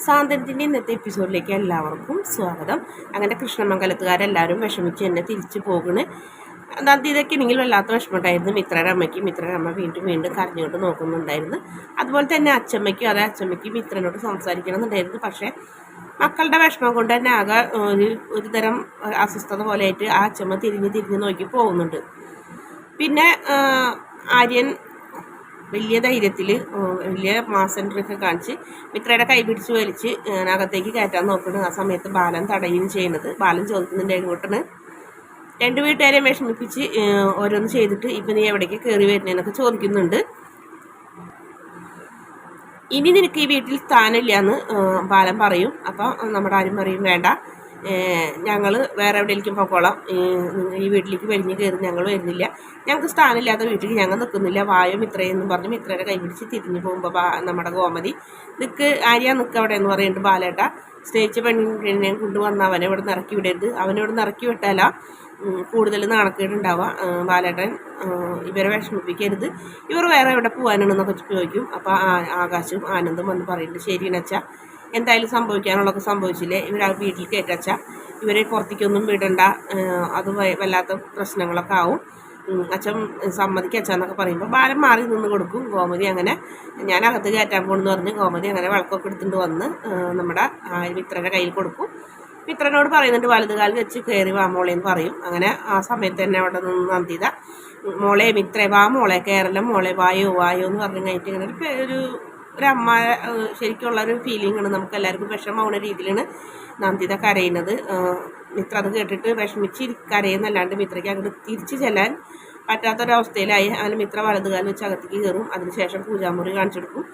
സാന്ത്വനത്തിൻ്റെ ഇന്നത്തെ എപ്പിസോഡിലേക്ക് എല്ലാവർക്കും സ്വാഗതം. അങ്ങനെ കൃഷ്ണമംഗലത്തുകാരെല്ലാവരും വിഷമിച്ച് എന്നെ തിരിച്ചു പോകുന്നു. ഇതൊക്കെ ആണെങ്കിൽ വല്ലാത്ത വിഷമമുണ്ടായിരുന്നു. മിത്രയുടെ അമ്മ വീണ്ടും വീണ്ടും കരഞ്ഞുകൊണ്ട് നോക്കുന്നുണ്ടായിരുന്നു. അതുപോലെ തന്നെ അച്ചമ്മയ്ക്കും മിത്രനോട് സംസാരിക്കണമെന്നുണ്ടായിരുന്നു. പക്ഷേ മക്കളുടെ വിഷമം കൊണ്ട് തന്നെ ആകെ ഒരു തരം അസ്വസ്ഥത പോലെയായിട്ട് ആ അച്ചമ്മ തിരിഞ്ഞ് നോക്കി പോകുന്നുണ്ട്. പിന്നെ ആര്യൻ വലിയ ധൈര്യത്തിൽ വലിയ മാസൻട്രിയൊക്കെ കാണിച്ച് മിത്രയുടെ കൈ പിടിച്ച് വലിച്ച് അകത്തേക്ക് കയറ്റാൻ നോക്കണം. ആ സമയത്ത് ബാലൻ തടയുകയും ചെയ്യുന്നത്. ബാലൻ ചോദിക്കുന്നുണ്ട് എങ്ങോട്ടാണ്. രണ്ട് വീട്ടുകാരെ വിഷമിപ്പിച്ച് ഓരോന്ന് ചെയ്തിട്ട് ഇപ്പം നീ എവിടേക്ക് കയറി വരുന്നതെന്നൊക്കെ ചോദിക്കുന്നുണ്ട്. ഇനി നിനക്ക് ഈ വീട്ടിൽ സ്ഥാനമില്ല എന്ന് ബാലൻ പറയും. അപ്പം നമ്മുടെ ആരും പറയും വേണ്ട, ഞങ്ങൾ വേറെ എവിടെയെങ്കിലും പോക്കോളാം, ഈ വീട്ടിലേക്ക് വലിഞ്ഞ് കയറി ഞങ്ങൾ വരുന്നില്ല, ഞങ്ങൾക്ക് സ്ഥാനമില്ലാത്ത വീട്ടിൽ ഞങ്ങൾ നിൽക്കുന്നില്ല, വായോ മിത്രയെന്ന് പറഞ്ഞ് മിത്രയുടെ കൈ പിടിച്ച് തിരിഞ്ഞു പോകുമ്പോൾ നമ്മുടെ ഗോമതി ആര്യ നിൽക്കുക അവിടെ എന്ന് പറയുന്നുണ്ട്. ബാലേട്ട സ്നേഹിച്ച പെണ്ണിനെ കൊണ്ടുവന്ന് അവനെ ഇവിടെ നിന്ന് ഇറക്കി വിടരുത്, അവനോട് നിന്ന് ഇറക്കി വിട്ടാലാ കൂടുതൽ നാണക്കേടുണ്ടാവുക, ബാലേട്ടൻ ഇവരെ വിഷമിപ്പിക്കരുത്, ഇവർ വേറെ എവിടെ പോകാനാണെന്നൊക്കെ ചോദിക്കും. അപ്പോൾ ആകാശും ആനന്ദും വന്ന് പറയുന്നുണ്ട് ശരിയെന്നച്ചാ, എന്തായാലും സംഭവിക്കാനുള്ളതൊക്കെ സംഭവിച്ചില്ലേ, ഇവർ ആ വീട്ടിൽ കയറ്റച്ച, ഇവരെ പുറത്തേക്കൊന്നും വിടണ്ട, അത് വല്ലാത്ത പ്രശ്നങ്ങളൊക്കെ ആവും, അച്ഛൻ സമ്മതിക്കച്ചാന്നൊക്കെ പറയുമ്പോൾ ബാലൻ മാറി നിന്ന് കൊടുക്കും. ഗോമതി അങ്ങനെ ഞാൻ അകത്ത് കയറ്റാൻ പോകണമെന്ന് പറഞ്ഞ് ഗോമതി അങ്ങനെ വിളക്കൊക്കെ എടുത്തുകൊണ്ട് വന്ന് നമ്മുടെ മിത്രയുടെ കയ്യിൽ കൊടുക്കും. മിത്രനോട് പറയുന്നുണ്ട് വലതുകാലം വെച്ച് കയറി വാ മോളേന്ന് പറയും. അങ്ങനെ ആ സമയത്ത് തന്നെ അവിടെ നിന്ന് നന്ദിത മോളെ മിത്രേ വാ മോളെ കയറലും മോളെ വായോ എന്ന് പറഞ്ഞു കഴിഞ്ഞിട്ട് ഇങ്ങനെ ഒരു അമ്മ ശരിക്കുള്ള ഒരു ഫീലിംഗ് ആണ്. നമുക്ക് എല്ലാവർക്കും വിഷമമാവുന്ന രീതിയിലാണ് നന്ദിത കരയുന്നത്. മിത്ര അത് കേട്ടിട്ട് വിഷമിച്ച് കരയുന്നല്ലാണ്ട് മിത്രയ്ക്ക് അങ്ങോട്ട് തിരിച്ചു ചെല്ലാൻ പറ്റാത്തൊരവസ്ഥയിലായി. അങ്ങനെ മിത്ര വലതുകാലം വെച്ച് അകത്തേക്ക് കയറും. അതിനുശേഷം പൂജാമുറി കാണിച്ചെടുക്കും.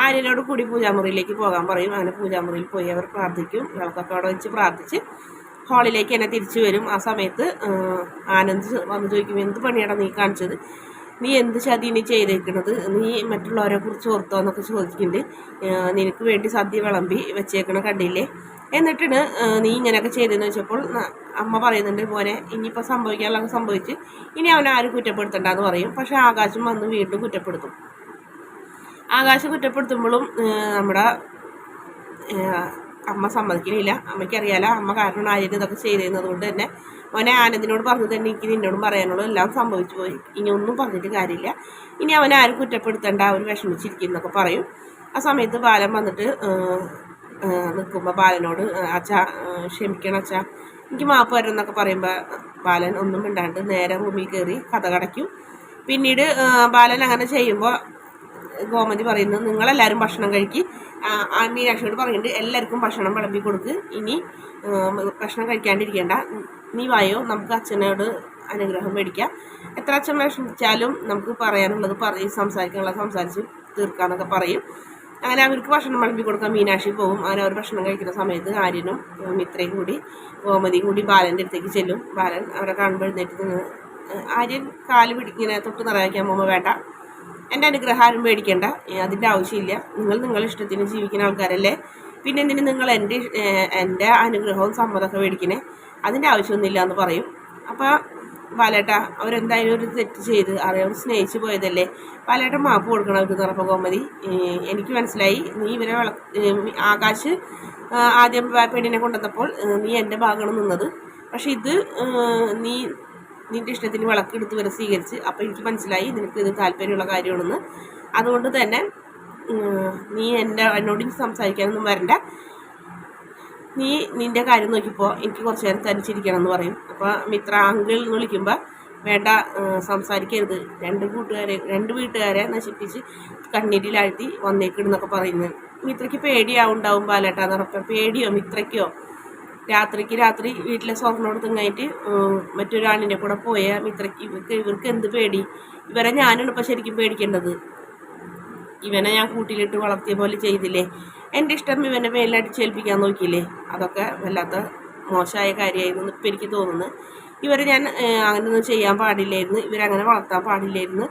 ആര്യനോട് കൂടി പൂജാമുറിയിലേക്ക് പോകാൻ പറയും. അങ്ങനെ പൂജാമുറിയിൽ പോയി അവർ പ്രാർത്ഥിക്കും. വിളക്കൊക്കെ അവിടെ വെച്ച് പ്രാർത്ഥിച്ച് ഹാളിലേക്ക് തന്നെ തിരിച്ചു വരും. ആ സമയത്ത് ആനന്ദ് വന്ന് ചോദിക്കും എന്ത് പണിയാണ് നീ കാണിച്ചത്, നീ എന്ത് ചതിനി ചെയ്തേക്കണത്, നീ മറ്റുള്ളവരെ കുറിച്ച് ഓർത്തോ എന്നൊക്കെ ചോദിക്കുന്നുണ്ട്. നിനക്ക് വേണ്ടി സദ്യ വിളമ്പി വെച്ചേക്കണ കണ്ടില്ലേ, എന്നിട്ടാണ് നീ ഇങ്ങനെയൊക്കെ ചെയ്തതെന്ന് വെച്ചപ്പോൾ അമ്മ പറയുന്നുണ്ട് മോനെ ഇനിയിപ്പോൾ സംഭവിക്കാനുള്ളതൊക്കെ സംഭവിച്ച് ഇനി അവനെ ആരും കുറ്റപ്പെടുത്തണ്ടെന്ന് പറയും. പക്ഷേ ആകാശം വന്ന് വീണ്ടും കുറ്റപ്പെടുത്തും. ആകാശം കുറ്റപ്പെടുത്തുമ്പോഴും നമ്മുടെ അമ്മ സമ്മതിക്കുന്നില്ല. അമ്മയ്ക്കറിയാലോ അമ്മ കാരണം ആര്യൻ ഇതൊക്കെ ചെയ്തിരുന്നത് കൊണ്ട് തന്നെ മോനെ ആനന്ദിനോട് പറഞ്ഞു തന്നെ എനിക്ക് നിന്നോടും പറയാനുള്ളൂ, എല്ലാം സംഭവിച്ചു പോയി, ഇനി ഒന്നും പറഞ്ഞിട്ട് കാര്യമില്ല, ഇനി അവനെ ആരും കുറ്റപ്പെടുത്തേണ്ട, അവർ വിഷമിച്ചിരിക്കും എന്നൊക്കെ പറയും. ആ സമയത്ത് ബാലൻ വന്നിട്ട് നിൽക്കുമ്പോൾ ബാലനോട് അച്ഛാ ക്ഷമിക്കണം അച്ഛാ, എനിക്ക് മാപ്പ് വരും എന്നൊക്കെ പറയുമ്പോൾ ബാലൻ ഒന്നും മിണ്ടാണ്ട് നേരെ റൂമിൽ കയറി കഥ കടയ്ക്കും. പിന്നീട് ബാലൻ അങ്ങനെ ചെയ്യുമ്പോൾ ഗോമതി പറയുന്നത് നിങ്ങളെല്ലാവരും ഭക്ഷണം കഴിക്കി, മീനാക്ഷിയോട് പറഞ്ഞിട്ട് എല്ലാവർക്കും ഭക്ഷണം വിളമ്പി കൊടുക്ക്, ഇനി ഭക്ഷണം കഴിക്കാണ്ടിരിക്കേണ്ട, നീ വായോ നമുക്ക് അച്ഛനോട് അനുഗ്രഹം മേടിക്കാം, എത്ര അച്ഛൻ വിഷമിച്ചാലും നമുക്ക് പറയാനുള്ളത് സംസാരിക്കാനുള്ളത് സംസാരിച്ച് തീർക്കാമെന്നൊക്കെ പറയും. അങ്ങനെ അവർക്ക് ഭക്ഷണം വിളമ്പി കൊടുക്കാൻ മീനാക്ഷി പോകും. അങ്ങനെ അവർ ഭക്ഷണം കഴിക്കുന്ന സമയത്ത് ആര്യനും മിത്രയും കൂടി ഗോമതിയും കൂടി ബാലൻ്റെ അടുത്തേക്ക് ചെല്ലും. ബാലൻ അവരെ കാണുമ്പോൾ എഴുന്നേറ്റ് ആര്യൻ കാല് ഇങ്ങനെ തൊട്ട് നിറയാക്കാൻ പോകുമ്പോൾ വേണ്ട, എൻ്റെ അനുഗ്രഹം ആരും മേടിക്കേണ്ട, അതിൻ്റെ ആവശ്യമില്ല, നിങ്ങളുടെ ഇഷ്ടത്തിന് ജീവിക്കുന്ന ആൾക്കാരല്ലേ, പിന്നെ എന്തിന് നിങ്ങൾ എൻ്റെ അനുഗ്രഹവും സമ്മതമൊക്കെ മേടിക്കണേ, അതിൻ്റെ ആവശ്യമൊന്നുമില്ല എന്ന് പറയും. അപ്പോൾ ബാലേട്ട അവരെന്തായാലും ഒരു തെറ്റ് ചെയ്ത് അവർ സ്നേഹിച്ച് പോയതല്ലേ, ബാലേട്ട മാപ്പ് കൊടുക്കണം അവർക്ക് നിറപ്പം ഗോമതി, എനിക്ക് മനസ്സിലായി നീ ഇവരെ ആകാശ് ആദ്യം പെണ്ണിനെ കൊണ്ടുവന്നപ്പോൾ നീ എൻ്റെ ഭാഗമാണ് നിന്നത്, പക്ഷെ ഇത് നിൻ്റെ ഇഷ്ടത്തിന് വിളക്കെടുത്ത് വരെ സ്വീകരിച്ച്, അപ്പോൾ എനിക്ക് മനസ്സിലായി നിനക്ക് ഇത് താല്പര്യമുള്ള കാര്യമാണെന്ന്, അതുകൊണ്ട് തന്നെ നീ എന്നോട് സംസാരിക്കാനൊന്നും വരണ്ട, നീ നിൻ്റെ കാര്യം നോക്കിപ്പോൾ എനിക്ക് കുറച്ച് നേരം തനിച്ചിരിക്കണം എന്ന് പറയും. അപ്പോൾ മിത്ര അങ്കിൾ എന്ന് വിളിക്കുമ്പോൾ വേണ്ട, സംസാരിക്കരുത്, രണ്ട് വീട്ടുകാരെ നശിപ്പിച്ച് കണ്ണീരിലാഴ്ത്തി വന്നേക്കിടുന്നൊക്കെ പറയുന്നത്. മിത്രയ്ക്ക് പേടിയാവുണ്ടാവും ബാലേട്ടാന്ന് പറഞ്ഞപ്പോൾ, പേടിയോ മിത്രയ്ക്കോ, രാത്രി വീട്ടിലെ സ്വർണ്ണോട് തിങ്ങായിട്ട് മറ്റൊരാളിൻ്റെ കൂടെ പോയ മിത്രയ്ക്ക് ഇവർക്ക് എന്ത് പേടി, ഇവരെ ഞാനാണ് ഇപ്പോൾ ശരിക്കും പേടിക്കേണ്ടത്, ഇവനെ ഞാൻ കൂട്ടിലിട്ട് വളർത്തിയ പോലെ ചെയ്തില്ലേ, എൻ്റെ ഇഷ്ടം ഇവൻ്റെ മേലടിച്ചേൽപ്പിക്കാൻ നോക്കിയില്ലേ, അതൊക്കെ വല്ലാത്ത മോശമായ കാര്യമായിരുന്നു ഇപ്പം എനിക്ക് തോന്നുന്നത്, ഇവരെ ഞാൻ അങ്ങനെയൊന്നും ചെയ്യാൻ പാടില്ലായിരുന്നു, ഇവരങ്ങനെ വളർത്താൻ പാടില്ലായിരുന്നു,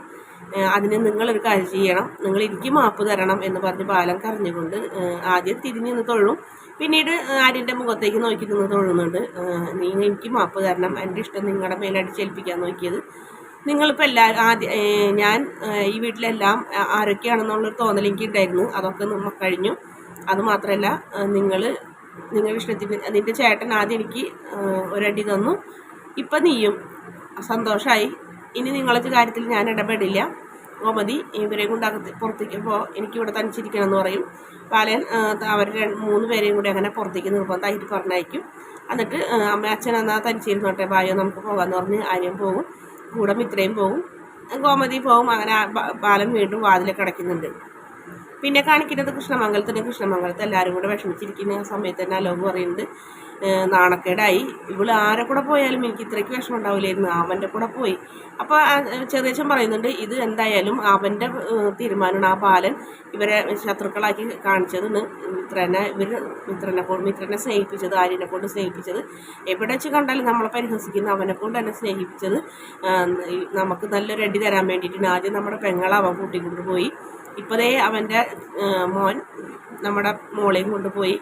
അതിന് നിങ്ങളൊരു കാര്യം ചെയ്യണം, നിങ്ങൾ എനിക്ക് മാപ്പ് തരണം എന്ന് പറഞ്ഞ് ബാലൻ കരഞ്ഞുകൊണ്ട് ആദ്യം തിരിഞ്ഞു നിന്ന് തൊഴും. പിന്നീട് ആര്യൻ്റെ മുഖത്തേക്ക് നോക്കി നിന്ന് തൊഴുന്നുണ്ട്. നീ എനിക്ക് മാപ്പ് തരണം, എൻ്റെ ഇഷ്ടം നിങ്ങളുടെ മേലടിച്ചേൽപ്പിക്കാൻ നോക്കിയത്, നിങ്ങളിപ്പോൾ ഞാൻ ഈ വീട്ടിലെല്ലാം ആരൊക്കെയാണെന്നുള്ളൊരു തോന്നൽ എനിക്കുണ്ടായിരുന്നു, അതൊക്കെ കഴിഞ്ഞു, അതുമാത്രമല്ല നിങ്ങളുടെ ഇഷ്ടത്തിന് നിൻ്റെ ചേട്ടൻ ആദ്യം എനിക്ക് ഒരടി തന്നു, ഇപ്പം നീയും സന്തോഷമായി, ഇനി നിങ്ങളെ കാര്യത്തിൽ ഞാൻ ഇടപെടില്ല. ഗോമതി ഇവരെ കൊണ്ട് പുറത്തേക്കുമ്പോൾ എനിക്കിവിടെ തനിച്ചിരിക്കണം എന്ന് പറയും. ബാലൻ അവർ 3 പേരെയും കൂടി അങ്ങനെ പുറത്തേക്ക് നിർബന്ധമായിട്ട് പറഞ്ഞയക്കും. എന്നിട്ട് അച്ഛൻ എന്നാൽ തനിച്ചിരുന്നോട്ടെ ബായോ നമുക്ക് പോകാമെന്ന് പറഞ്ഞ് ആര്യം പോകും, കൂടെ മിത്രയും പോകും, ഗോമതി പോകും. അങ്ങനെ ബാലൻ വീണ്ടും വാതിലൊക്കെ അടയ്ക്കുന്നുണ്ട്. പിന്നെ കാണിക്കുന്നത് കൃഷ്ണമംഗലത്ത് എല്ലാവരും കൂടെ വിഷമിച്ചിരിക്കുന്ന സമയത്ത് തന്നെ അലോക് പറയുന്നുണ്ട്, നാണക്കേടായി, ഇവള് ആരെ കൂടെ പോയാലും എനിക്ക് ഇത്രയ്ക്ക് വിഷമം ഉണ്ടാവില്ലായിരുന്നു, അവൻ്റെ കൂടെ പോയി. അപ്പോൾ ചെറിയച്ഛൻ പറയുന്നുണ്ട്, ഇത് എന്തായാലും അവൻ്റെ തീരുമാനമാണ്. ആ ബാലൻ ഇവരെ ശത്രുക്കളാക്കി കാണിച്ചതെന്ന് മിത്രനെ സ്നേഹിപ്പിച്ചത്, ആര്യനെ കൊണ്ട് സ്നേഹിപ്പിച്ചത്, എവിടെ വെച്ച് കണ്ടാലും നമ്മളെ പരിഹസിക്കുന്ന അവനെ കൊണ്ട് തന്നെ സ്നേഹിപ്പിച്ചത് നമുക്ക് നല്ലൊരു അടി തരാൻ വേണ്ടിയിട്ടാണ്. ആദ്യം നമ്മുടെ പെങ്ങളെ അവൻ കൂട്ടിക്കൊണ്ടുപോയി, ഇപ്പോഴേ അവൻ്റെ മോൻ നമ്മുടെ മോളെയും കൊണ്ടുപോയി,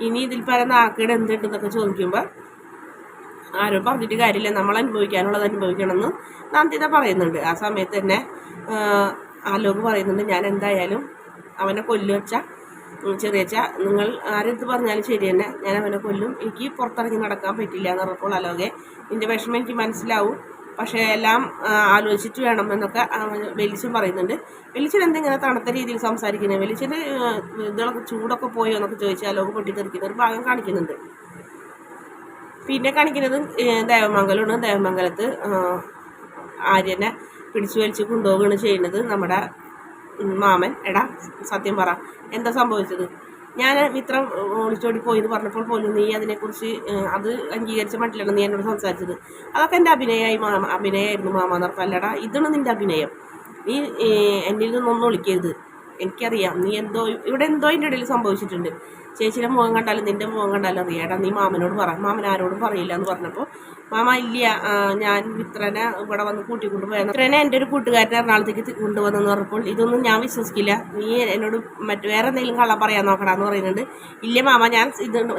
ഇനി ഇതിൽ പരം നാക്കേട് എന്തുണ്ടെന്നൊക്കെ ചോദിക്കുമ്പോൾ ആരും പറഞ്ഞിട്ട് കാര്യമില്ല, നമ്മൾ അനുഭവിക്കാനുള്ളത് അനുഭവിക്കണമെന്ന് നന്ദിത പറയുന്നുണ്ട്. ആ സമയത്ത് തന്നെ ആലോക് പറയുന്നുണ്ട്, ഞാൻ എന്തായാലും അവനെ കൊല്ലുവച്ച ചെറിയച്ച, നിങ്ങൾ ആരെടുത്ത് പറഞ്ഞാലും ശരി തന്നെ, ഞാൻ അവനെ കൊല്ലും, എനിക്ക് പുറത്തിറങ്ങി നടക്കാൻ പറ്റില്ല എന്ന് പറഞ്ഞപ്പോൾ അലോകെ, നിൻ്റെ വിഷമം എനിക്ക് മനസ്സിലാവും, പക്ഷേ എല്ലാം ആലോചിച്ചിട്ട് വേണം എന്നൊക്കെ വെലിച്ചൻ പറയുന്നുണ്ട്. വെലിച്ചൻ എന്തിങ്ങനെ തണുത്ത രീതിയിൽ സംസാരിക്കുന്നത്, വെലിച്ചന് ഇതൊക്കെ ചൂടൊക്കെ പോയോ എന്നൊക്കെ ചോദിച്ചാൽ അലോക് പൊട്ടിത്തെറിക്കുന്ന ഒരു ഭാഗം കാണിക്കുന്നുണ്ട്. പിന്നെ കാണിക്കുന്നത് ദേവമംഗലമാണ്. ദേവമംഗലത്ത് ആര്യനെ പിടിച്ചു വലിച്ച് കൊണ്ടുപോവുകയാണ് ചെയ്യുന്നത് നമ്മുടെ മാമൻ. എടാ സത്യം പറ, എന്താ സംഭവിച്ചത്? ഞാൻ മിത്ര ഒളിച്ചോടി പോയി എന്ന് പറഞ്ഞപ്പോൾ പോലും നീ അതിനെക്കുറിച്ച് അത് അംഗീകരിച്ച മട്ടിലാണ് നീ എന്നോട് സംസാരിച്ചത്. അതൊക്കെ എൻ്റെ അഭിനയമായിരുന്നു മാമ എന്നർത്ഥം. അല്ലടാ, ഇതാണ് നിൻ്റെ അഭിനയം, നീ എന്നിൽ നിന്നൊന്നും ഒളിക്കരുത്, എനിക്കറിയാം നീ എന്തോ ഇവിടെ എൻ്റെ ഇടയിൽ സംഭവിച്ചിട്ടുണ്ട്. ചേച്ചിയുടെ മുഖം കണ്ടാലും നിൻ്റെ മുഖം കണ്ടാലും അറിയാം, നീ മാമനോട് പറ. മാമൻ ആരോടും പറയില്ല എന്ന് പറഞ്ഞപ്പോൾ മാമ ഇല്ല, ഞാൻ മിത്രനെ ഇവിടെ വന്ന് കൂട്ടിക്കൊണ്ടുപോയ മിത്രനെ എൻ്റെ ഒരു കൂട്ടുകാരനെ എറണാകുളത്തേക്ക് കൊണ്ടുവന്നെന്ന് പറഞ്ഞപ്പോൾ ഇതൊന്നും ഞാൻ വിശ്വസിക്കില്ല, നീ എന്നോട് വേറെ എന്തെങ്കിലും കള്ളം പറയാൻ നോക്കടാന്ന് പറയുന്നുണ്ട്. ഇല്ല മാമ, ഞാൻ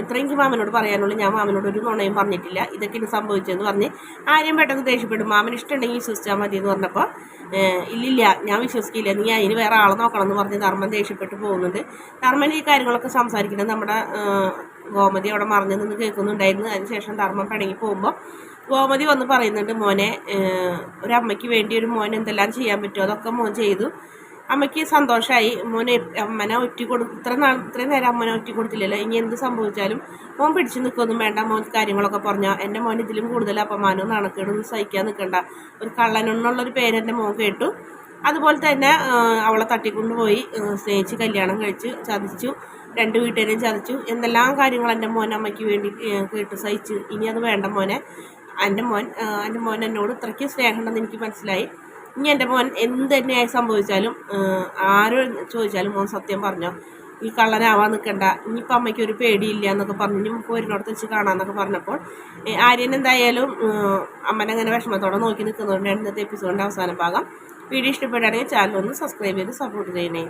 ഇത്രയെങ്കിൽ മാമനോട് പറയാനുള്ളൂ, ഞാൻ മാമനോട് ഒരു നുണയും പറഞ്ഞിട്ടില്ല, ഇതൊക്കെയാണ് സംഭവിച്ചതെന്ന് പറഞ്ഞ് ആര്യം പെട്ടെന്ന് ദേഷ്യപ്പെടും. മാമന് ഇഷ്ടമുണ്ടെങ്കിൽ വിശ്വസിച്ചാൽ മതി എന്ന് പറഞ്ഞപ്പോൾ ഇല്ലില്ല ഞാൻ വിശ്വസിക്കില്ല, നീ അതിന് വേറെ ആളെ നോക്കണം എന്ന് പറഞ്ഞ് ധർമ്മൻ ദേഷ്യപ്പെട്ട് പോകുന്നുണ്ട്. ധർമ്മൻ ഈ കാര്യങ്ങളൊക്കെ സംസാരിക്കുന്നത് നമ്മുടെ ഗോമതി അവിടെ മറിഞ്ഞു നിന്ന് കേൾക്കുന്നുണ്ടായിരുന്നു. അതിനുശേഷം ധർമ്മം പിണങ്ങി പോകുമ്പോൾ ഗോമതി വന്ന് പറയുന്നുണ്ട്, മോനെ ഒരമ്മയ്ക്ക് വേണ്ടി ഒരു മോൻ എന്തെല്ലാം ചെയ്യാൻ പറ്റുമോ അതൊക്കെ മോൻ ചെയ്തു, അമ്മയ്ക്ക് സന്തോഷമായി, മോനെ അമ്മനെ ഇത്രയും നേരം അമ്മനെ ഒറ്റ കൊടുത്തില്ലല്ലോ, ഇനി എന്ത് സംഭവിച്ചാലും മോൻ പിടിച്ചു നിൽക്കൊന്നും വേണ്ട, മോൻ കാര്യങ്ങളൊക്കെ പറഞ്ഞാൽ എൻ്റെ മോൻ ഇതിലും കൂടുതൽ അപമാനവും നാണക്കേടൊന്നും സഹിക്കാൻ നിൽക്കണ്ട, ഒരു കള്ളനെന്നുള്ളൊരു പേര് എൻ്റെ മോൻ കേട്ടു, അതുപോലെ തന്നെ അവളെ തട്ടിക്കൊണ്ടുപോയി സ്നേഹിച്ച് കല്യാണം കഴിച്ച് ചതിച്ചു, 2 വീട്ടുകാരെയും ചതിച്ചു, എന്തെല്ലാം കാര്യങ്ങൾ എൻ്റെ മോൻ അമ്മയ്ക്ക് വേണ്ടി കേട്ട് സഹിച്ചു, ഇനി അത് വേണ്ട മോനെ, എൻ്റെ മോൻ എന്നോട് ഇത്രയ്ക്ക് സ്നേഹമുണ്ടെന്ന് എനിക്ക് മനസ്സിലായി, ഇനി എൻ്റെ മോൻ എന്ത് തന്നെയായി സംഭവിച്ചാലും ആരും ചോദിച്ചാലും മോൻ സത്യം പറഞ്ഞോ, ഈ കള്ളനാവാൻ നിൽക്കണ്ട, ഇനിയിപ്പോൾ അമ്മയ്ക്ക് ഒരു പേടിയില്ല എന്നൊക്കെ പറഞ്ഞു, ഇനി നമുക്ക് ഒരിടത്ത് വെച്ച് കാണാമെന്നൊക്കെ പറഞ്ഞപ്പോൾ ആര്യൻ എന്തായാലും അമ്മനെ വിഷമത്തോടെ നോക്കി നിൽക്കുന്നതുകൊണ്ടാണ് ഇന്നത്തെ എപ്പിസോഡിൻ്റെ അവസാന ഭാഗം. വീഡിയോ ഇഷ്ടപ്പെടുകയാണെങ്കിൽ ചാനൽ ഒന്ന് സബ്സ്ക്രൈബ് ചെയ്ത് സപ്പോർട്ട് ചെയ്യണേ.